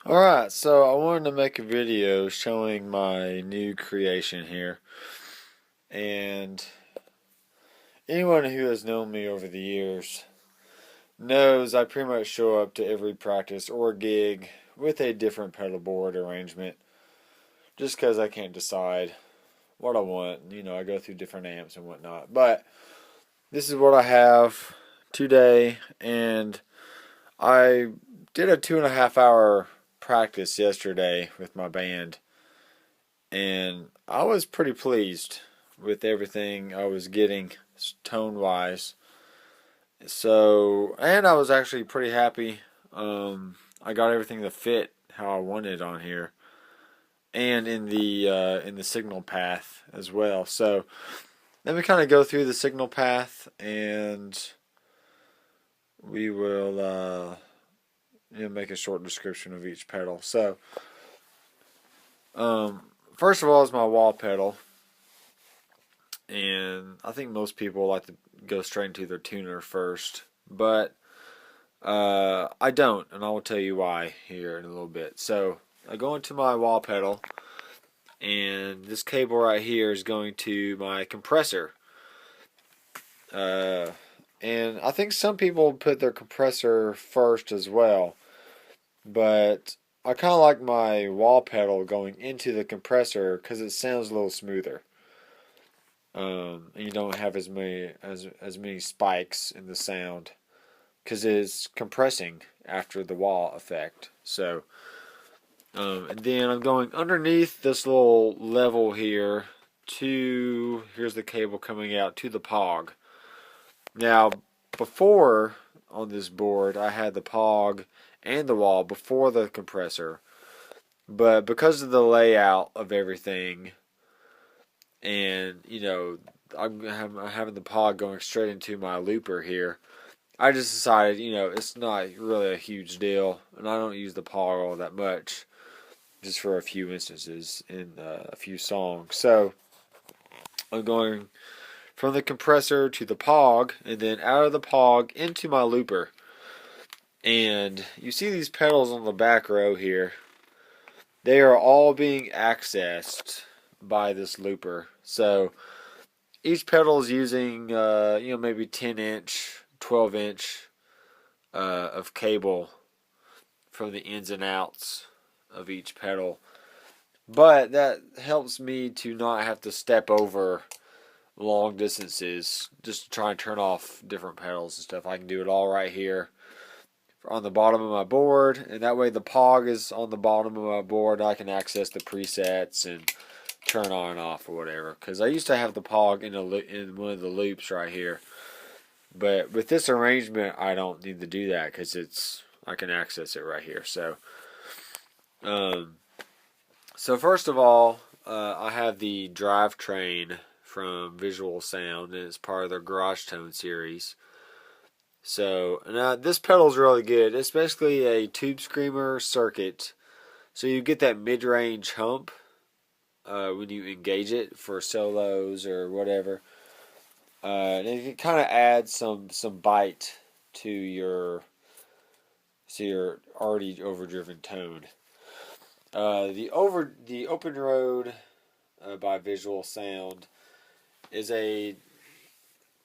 Alright, so I wanted to make a video showing my new creation here. And anyone who has known me over the years knows I pretty much show up to every practice or gig with a different pedal board arrangement just because I can't decide what I want. I go through different amps and whatnot. But this is what I have today, and I did a 2.5 hour practice yesterday with my band, and I was pretty pleased with everything I was getting tone wise. So, and I was actually pretty happy. I got everything to fit how I wanted on here, and in the signal path as well. So, let me kind of go through the signal path, and we will make a short description of each pedal. So, first of all is my wall pedal, and I think most people like to go straight into their tuner first, but I don't, and I will tell you why here in a little bit. So I go into my wall pedal, and this cable right here is going to my compressor. And I think some people put their compressor first as well, but I kind of like my wall pedal going into the compressor because it sounds a little smoother. And you don't have as many spikes in the sound because it's compressing after the wall effect. So, and then I'm going underneath this little level here here's the cable coming out to the POG. Now, before on this board, I had the POG and the wall before the compressor, but because of the layout of everything, and I'm having the POG going straight into my looper here, I just decided it's not really a huge deal, and I don't use the POG all that much, just for a few instances in a few songs. So I'm going from the compressor to the POG, and then out of the POG into my looper. And you see these pedals on the back row here. They are all being accessed by this looper. So each pedal is using maybe 10-inch, 12-inch of cable from the ins and outs of each pedal. But that helps me to not have to step over long distances just to try and turn off different pedals and stuff. I can do it all right here on the bottom of my board, and that way the POG is on the bottom of my board. I can access the presets and turn on and off or whatever, because I used to have the POG in one of the loops right here, but with this arrangement I don't need to do that because I can access it right here. So first of all, I have the Drivetrain from Visual Sound, and it's part of their Garage Tone series. So, now this pedal is really good. It's basically a tube screamer circuit. So you get that mid-range hump when you engage it for solos or whatever. And it kind of adds some bite to your already overdriven tone. The Open Road by Visual Sound is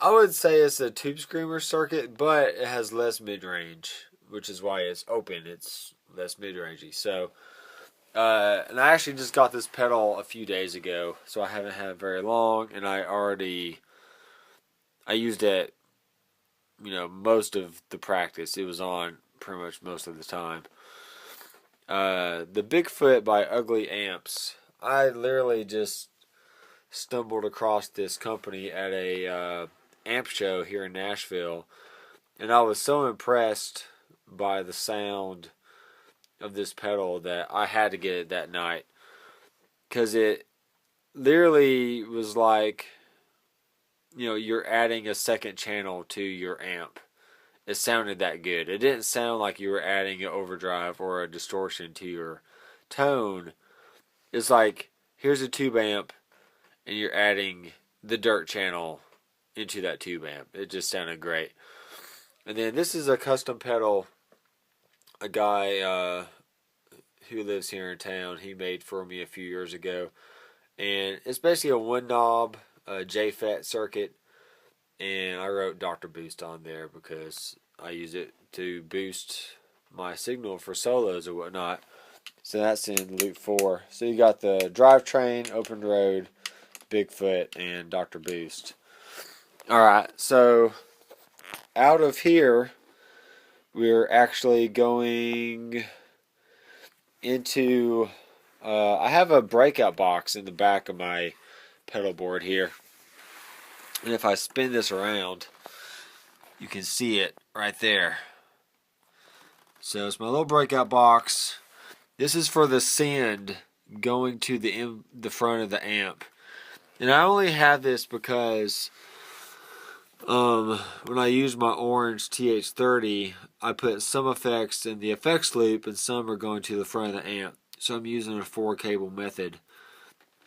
I would say it's a tube screamer circuit, but it has less mid-range, which is why it's open. It's less mid-rangey. So, and I actually just got this pedal a few days ago, so I haven't had it very long, and I used it, most of the practice. It was on pretty much most of the time. The Bigfoot by Ugly Amps. I literally just stumbled across this company at a amp show here in Nashville, and I was so impressed by the sound of this pedal that I had to get it that night, because it literally was like you're adding a second channel to your amp. It sounded that good. It didn't sound like you were adding an overdrive or a distortion to your tone. It's like, here's a tube amp, and you're adding the dirt channel into that tube amp. It just sounded great. And then this is a custom pedal a guy who lives here in town, he made for me a few years ago. And it's basically a one knob JFET circuit. And I wrote Dr. Boost on there because I use it to boost my signal for solos or whatnot. So that's in loop 4. So you got the Drivetrain, Open Road, Bigfoot, and Dr. Boost. Alright, so out of here, we're actually going into... I have a breakout box in the back of my pedal board here. And if I spin this around, you can see it right there. So it's my little breakout box. This is for the send going to the front of the amp. And I only have this because when I use my orange TH30, I put some effects in the effects loop and some are going to the front of the amp. So I'm using a 4-cable method.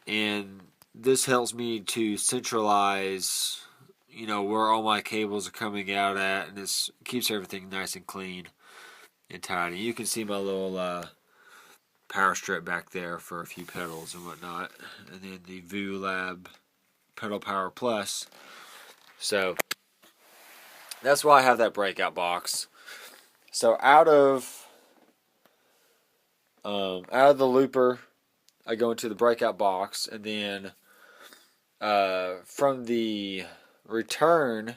And this helps me to centralize, you know, where all my cables are coming out at, and this keeps everything nice and clean and tidy. You can see my little power strip back there for a few pedals and whatnot, and then the VU Lab Pedal Power Plus. So that's why I have that breakout box. So out of the looper, I go into the breakout box, and then from the return,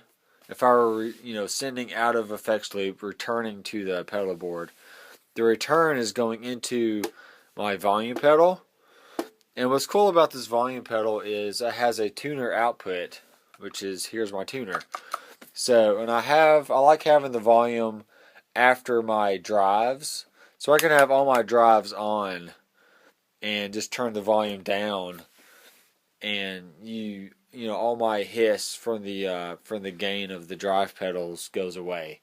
if I were sending out of effects loop, returning to the pedal board, the return is going into my volume pedal. And what's cool about this volume pedal is it has a tuner output, which is, here's my tuner. So, and I like having the volume after my drives, so I can have all my drives on and just turn the volume down, and all my hiss from the gain of the drive pedals goes away.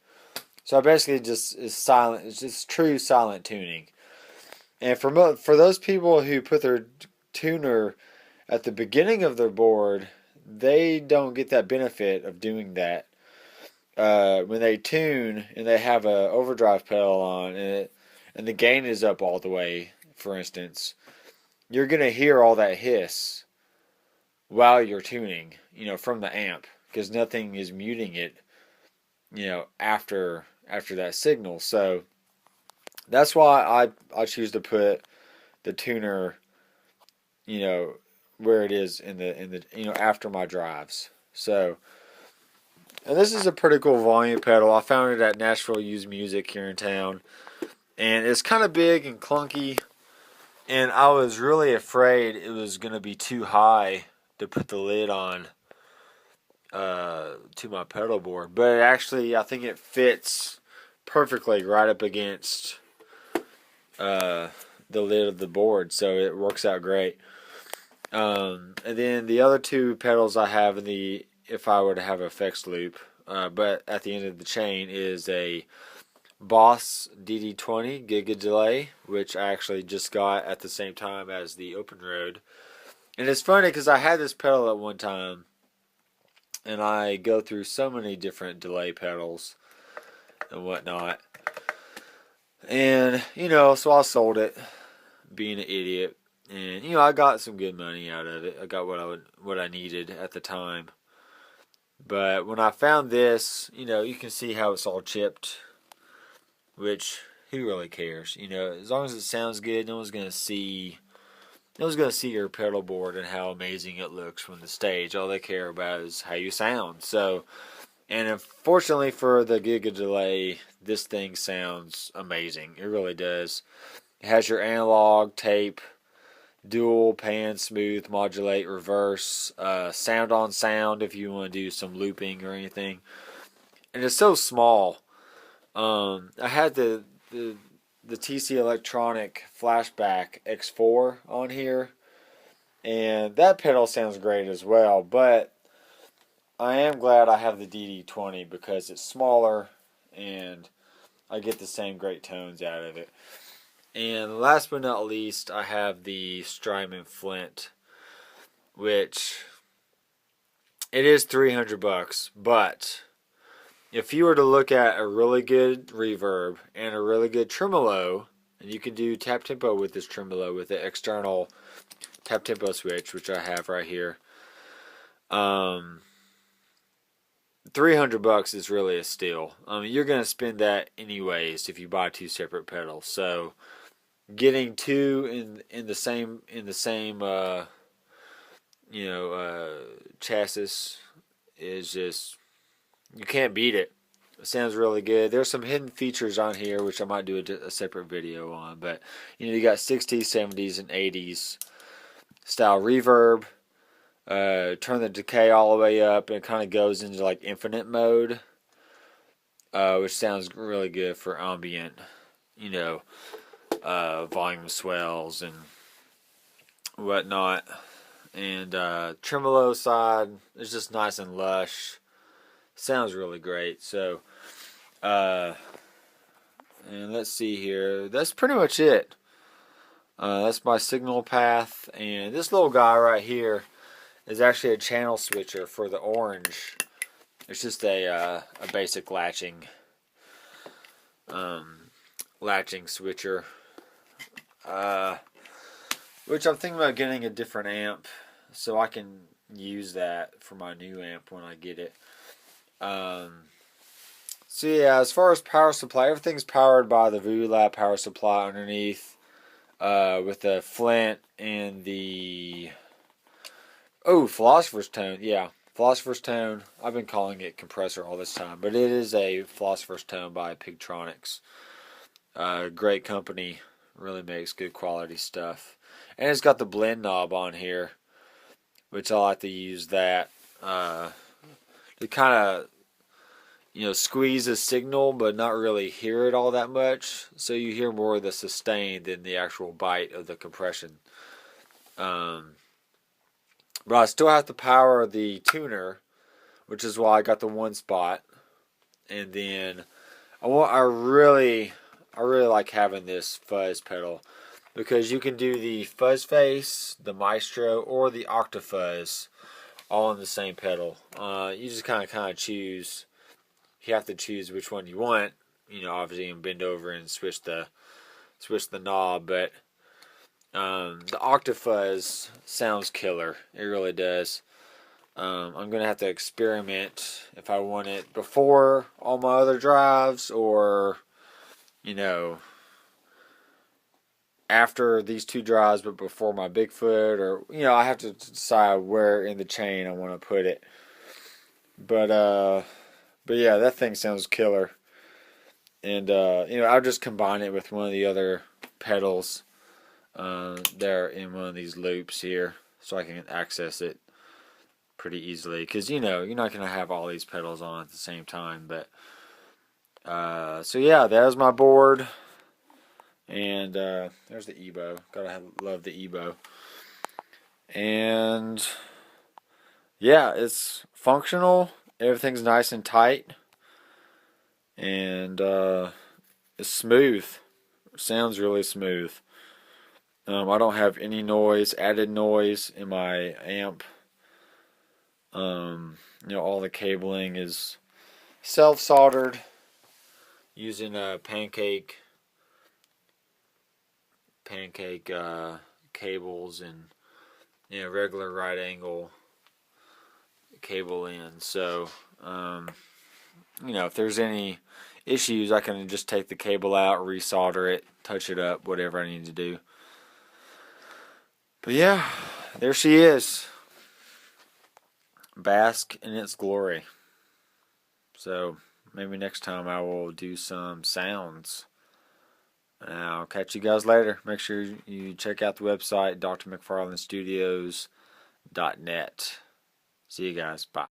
So I basically just is silent. It's just true silent tuning. And for those people who put their tuner at the beginning of their board, they don't get that benefit of doing that. When they tune and they have a overdrive pedal on and the gain is up all the way, for instance, you're gonna hear all that hiss while you're tuning, from the amp, because nothing is muting it, after that signal. So that's why I choose to put the tuner, where it is in the after my drives. So, and this is a pretty cool volume pedal. I found it at Nashville Used Music here in town, and it's kind of big and clunky, and I was really afraid it was gonna be too high to put the lid on to my pedal board, but actually I think it fits perfectly right up against the lid of the board, so it works out great. And then the other two pedals I have if I were to have effects loop, but at the end of the chain, is a Boss DD20 Giga Delay, which I actually just got at the same time as the Open Road. And it's funny because I had this pedal at one time, and I go through so many different delay pedals and whatnot. And, so I sold it, being an idiot. And, I got some good money out of it. I got what I needed at the time. But when I found this, you can see how it's all chipped, which, who really cares? As long as it sounds good, no one's going to see your pedal board and how amazing it looks from the stage. All they care about is how you sound. So, and unfortunately for the Giga Delay, this thing sounds amazing. It really does. It has your analog, tape, dual, pan, smooth, modulate, reverse, sound on sound if you want to do some looping or anything. And it's so small. I had the TC Electronic Flashback X4 on here, and that pedal sounds great as well, but I am glad I have the DD20 because it's smaller and I get the same great tones out of it. And last but not least, I have the Strymon Flint, which it is $300, but if you were to look at a really good reverb and a really good tremolo And you can do tap tempo with this tremolo with the external tap tempo switch, which I have right here. $300 is really a steal. You're gonna spend that anyways if you buy two separate pedals. So getting two in the same chassis is just, you can't beat it. It sounds really good. There's some hidden features on here which I might do a separate video on, but you got 60s, 70s, and 80s style reverb. Turn the decay all the way up, and it kind of goes into like infinite mode, which sounds really good for ambient, volume swells and whatnot. And tremolo side is just nice and lush. Sounds really great. So, and let's see here. That's pretty much it. That's my signal path, and this little guy right here is actually a channel switcher for the orange. It's just a basic latching switcher, which I'm thinking about getting a different amp so I can use that for my new amp when I get it. So yeah, as far as power supply, everything's powered by the Voodoo Lab power supply underneath, with the Flint and the Philosopher's Tone. Yeah, Philosopher's Tone. I've been calling it compressor all this time, but it is a Philosopher's Tone by Pigtronics. Great company, really makes good quality stuff. And it's got the blend knob on here, which I like to use that to kind of squeeze a signal but not really hear it all that much, so you hear more of the sustain than the actual bite of the compression. But I still have to power the tuner, which is why I got the one spot. And then I really like having this fuzz pedal, because you can do the fuzz face, the maestro, or the octafuzz all in the same pedal. You just kind of choose. You have to choose which one you want. Obviously, you can bend over and switch the knob, but the octafuzz sounds killer. It really does. I'm gonna have to experiment if I want it before all my other drives, or after these two drives but before my Bigfoot, or I have to decide where in the chain I want to put it. But yeah, that thing sounds killer. And I'll just combine it with one of the other pedals there in one of these loops here, so I can access it pretty easily, because you're not gonna have all these pedals on at the same time. But so yeah, there's my board, and there's the EBO. Love the EBO. And yeah, it's functional, everything's nice and tight, and it's smooth. It sounds really smooth. I don't have any added noise in my amp. All the cabling is self-soldered using pancake cables, and regular right angle cable ends. So if there's any issues, I can just take the cable out, resolder it, touch it up, whatever I need to do. But yeah, there she is. Bask in its glory. So maybe next time I will do some sounds. I'll catch you guys later. Make sure you check out the website, drmcfarlandstudios.net. See you guys. Bye.